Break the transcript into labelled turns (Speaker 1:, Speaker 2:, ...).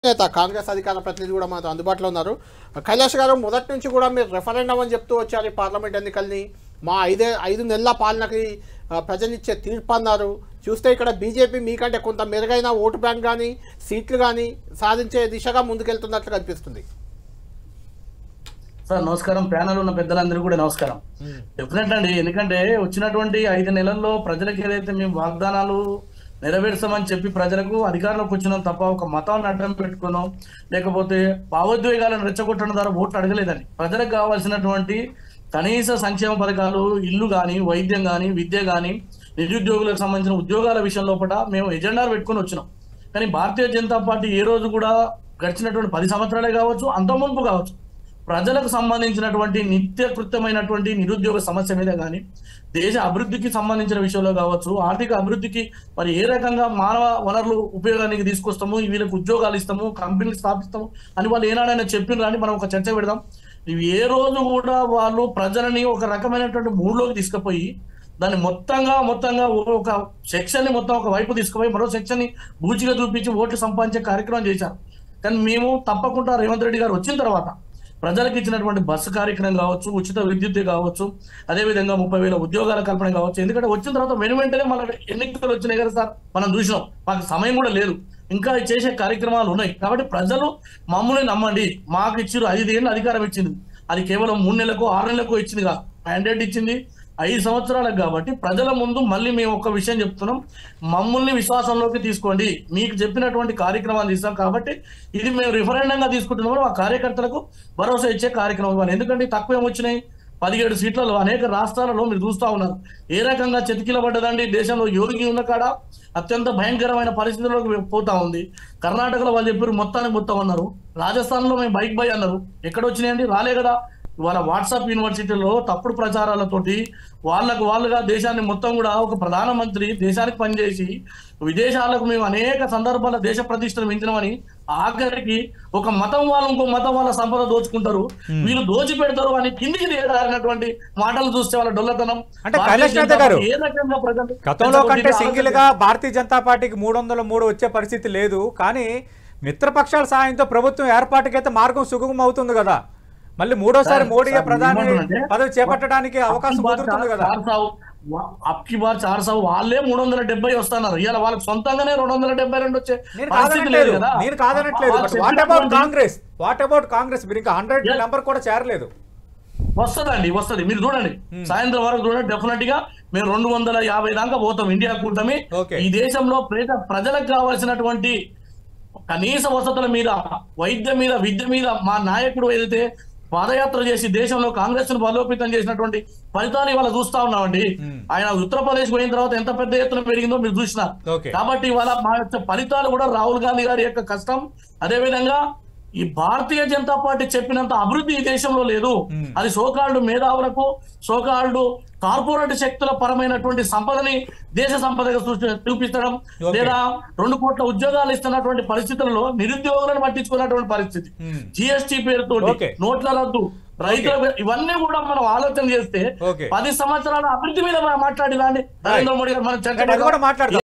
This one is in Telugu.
Speaker 1: నేత కాంగ్రెస్ అధికార ప్రతినిధి కూడా మనతో అందుబాటులో ఉన్నారు. కైలాష్ గారు, మొదటి నుంచి కూడా మీరు రెఫరెండం అని చెప్తూ వచ్చారు. ఈ పార్లమెంట్ ఎన్నికల్ని మా 5 నెలల పాలనకి ప్రజలిచ్చే తీర్పు అన్నారు. చూస్తే ఇక్కడ బీజేపీ మీకంటే కొంత మెరుగైన ఓటు బ్యాంక్ కానీ సీట్లు కానీ సాధించే దిశగా ముందుకెళ్తున్నట్లు కనిపిస్తుంది.
Speaker 2: సార్ నమస్కారం. ప్యానల్ ఉన్న పెద్దలందరూ కూడా నమస్కారం. డెఫినెట్ అండి, ఎందుకంటే వచ్చినటువంటి 5 నెలల్లో ప్రజలకు ఏదైతే మేము వాగ్దానాలు నెరవేర్చామని చెప్పి ప్రజలకు అధికారంలోకి వచ్చినాం తప్ప ఒక మతాన్ని అడ్డం పెట్టుకున్నాం, లేకపోతే భావోద్వేగాలను రెచ్చగొట్టడం ద్వారా ఓట్లు అడగలేదండి. ప్రజలకు కావాల్సినటువంటి కనీస సంక్షేమ పథకాలు, ఇల్లు కానీ, వైద్యం కానీ, విద్య కానీ, నిరుద్యోగులకు సంబంధించిన ఉద్యోగాల విషయం లోపల మేము ఎజెండాలు పెట్టుకుని వచ్చినాం. కానీ భారతీయ జనతా పార్టీ ఏ రోజు కూడా గడిచినటువంటి 10 సంవత్సరాలే కావచ్చు, అంత మునుపు కావచ్చు, ప్రజలకు సంబంధించినటువంటి నిత్యకృత్యమైనటువంటి నిరుద్యోగ సమస్య మీద కానీ, దేశ అభివృద్ధికి సంబంధించిన విషయంలో కావచ్చు, ఆర్థిక అభివృద్ధికి మరి ఏ రకంగా మానవ వనరులు ఉపయోగానికి తీసుకొస్తాము, వీళ్ళకి ఉద్యోగాలు ఇస్తాము, కంపెనీలు స్థాపిస్తాము అని వాళ్ళు ఏనాడైనా చెప్పిన రాని మనం ఒక చర్చ పెడదాం. ఇవి ఏ రోజు కూడా వాళ్ళు ప్రజలని ఒక రకమైనటువంటి మూడ్లోకి తీసుకుపోయి దాన్ని మొత్తంగా ఒక సెక్షన్ ని మొత్తం ఒక వైపు తీసుకుపోయి మరో సెక్షన్ ని బూచిగా చూపించి ఓట్లు సంపాదించే కార్యక్రమం చేశారు. కానీ మేము తప్పకుండా రేవంత్ రెడ్డి గారు వచ్చిన తర్వాత ప్రజలకు ఇచ్చినటువంటి బస్సు కార్యక్రమం కావచ్చు, ఉచిత విద్యుత్ కావచ్చు, అదేవిధంగా 30,000 ఉద్యోగాల కల్పన కావచ్చు. ఎందుకంటే వచ్చిన తర్వాత వెంటనే మన ఎన్నికలు వచ్చినాయి కదా సార్, మనం చూసినాం. మాకు సమయం కూడా లేదు, ఇంకా చేసే కార్యక్రమాలు ఉన్నాయి. కాబట్టి ప్రజలు మమ్మల్ని నమ్మండి, మాకు ఇచ్చారు 5 ఏళ్ళు అధికారం ఇచ్చింది. అది కేవలం 3 నెలలకు 6 నెలలకు ఇచ్చింది కాదు, మ్యాండేట్ ఇచ్చింది 5 సంవత్సరాలకు. కాబట్టి ప్రజల ముందు మళ్ళీ మేము ఒక విషయం చెప్తున్నాం, మమ్మల్ని విశ్వాసంలోకి తీసుకోండి, మీకు చెప్పినటువంటి కార్యక్రమాలు ఇస్తాం. కాబట్టి ఇది మేము రిఫరెండంగా తీసుకుంటున్నాము, ఆ కార్యకర్తలకు భరోసా ఇచ్చే కార్యక్రమం. ఎందుకంటే తక్కువ ఏమొచ్చినాయి, 17 సీట్లలో అనేక రాష్ట్రాలలో మీరు చూస్తూ ఉన్నారు ఏ రకంగా చెతికిలబడ్డదండి. దేశంలో యోగి ఉన్న కాడ అత్యంత భయంకరమైన పరిస్థితుల్లోకి పోతా ఉంది. కర్ణాటకలో వాళ్ళు చెప్పారు మొత్తం అన్నారు, రాజస్థాన్లో మేము బైక్ బై అన్నారు. ఎక్కడ వచ్చినాయండి? రాలే కదా. వాళ్ళ వాట్సాప్ యూనివర్సిటీలో తప్పుడు ప్రచారాలతోటి వాళ్ళుగా దేశాన్ని మొత్తం కూడా ఒక ప్రధానమంత్రి దేశానికి పనిచేసి విదేశాలకు మేము అనేక సందర్భాల దేశ ప్రతిష్టలు మించినమని ఆఖరికి ఒక మతం వాళ్ళు ఇంకో మతం వాళ్ళ సంపద దోచుకుంటారు, వీళ్ళు దోచి పెడతారు అని కిందికి దిగడారినటువంటి మాటలు చూస్తే వాళ్ళ డొల్లతనం.
Speaker 3: అంటే కైలాష్ నాథ్ గారు, గతంలో కంటే సింగిల్ గా భారతీయ జనతా పార్టీకి 303 వచ్చే పరిస్థితి లేదు. కానీ మిత్రపక్షాల సాయంతో ప్రభుత్వం ఏర్పాటుకైతే మార్గం సుగమం అవుతుంది కదా. మళ్ళీ మూడోసారి మోడీ ప్రధాని పదవి చేపట్టడానికి అవకాశం కుదురుతుంది కదా.
Speaker 2: అప్కి బార్ 400 వాళ్ళే 370 వస్తున్నారు. ఇవాళ వాళ్ళకి సొంతంగానే 272 వచ్చే పరిస్థితి లేదు కదా.
Speaker 3: నేను కాదనట్లేదు. What about Congress? మీరు ఇంకా 100 నెంబర్ కూడా చేరలేదు.
Speaker 2: వస్తుంది మీరు చూడండి, సాయంత్రం వరకు చూడండి. డెఫినెట్ గా మేము 250 దాకా పోతాం. ఇండియా కూటమి ఈ దేశంలో ప్రజలకు కావాల్సినటువంటి కనీస వసతుల మీద, వైద్యం మీద, విద్య మీద మా నాయకుడు ఏదైతే పాదయాత్ర చేసి దేశంలో కాంగ్రెస్ ను బలోపేతం చేసినటువంటి ఫలితాలు ఇవాళ చూస్తా ఉన్నామండి. ఆయన ఉత్తరప్రదేశ్ పోయిన తర్వాత ఎంత పెద్ద ఎత్తున పెరిగిందో మీరు చూసినారు. కాబట్టి ఇవాళ మా యొక్క ఫలితాలు కూడా రాహుల్ గాంధీ గారి యొక్క కష్టం, అదేవిధంగా ఈ భారతీయ జనతా పార్టీ చెప్పినంత అభివృద్ధి ఈ దేశంలో లేదు. అది సోకాల్డ్ మేధావులకు, సోకాల్డ్ కార్పొరేట్ శక్తుల పరమైనటువంటి సంపదని దేశ సంపదగా చూపించడం, లేదా 2 కోట్ల ఉద్యోగాలు ఇస్తున్నటువంటి పరిస్థితులలో నిరుద్యోగులను పట్టించుకున్నటువంటి పరిస్థితి, జిఎస్టీ పేరుతో నోట్ల రద్దు, రైతుల, ఇవన్నీ కూడా మనం ఆలోచన చేస్తే 10 సంవత్సరాల అభివృద్ధి మీద మాట్లాడేదాన్ని నరేంద్ర మోడీ గారు మనం చర్చ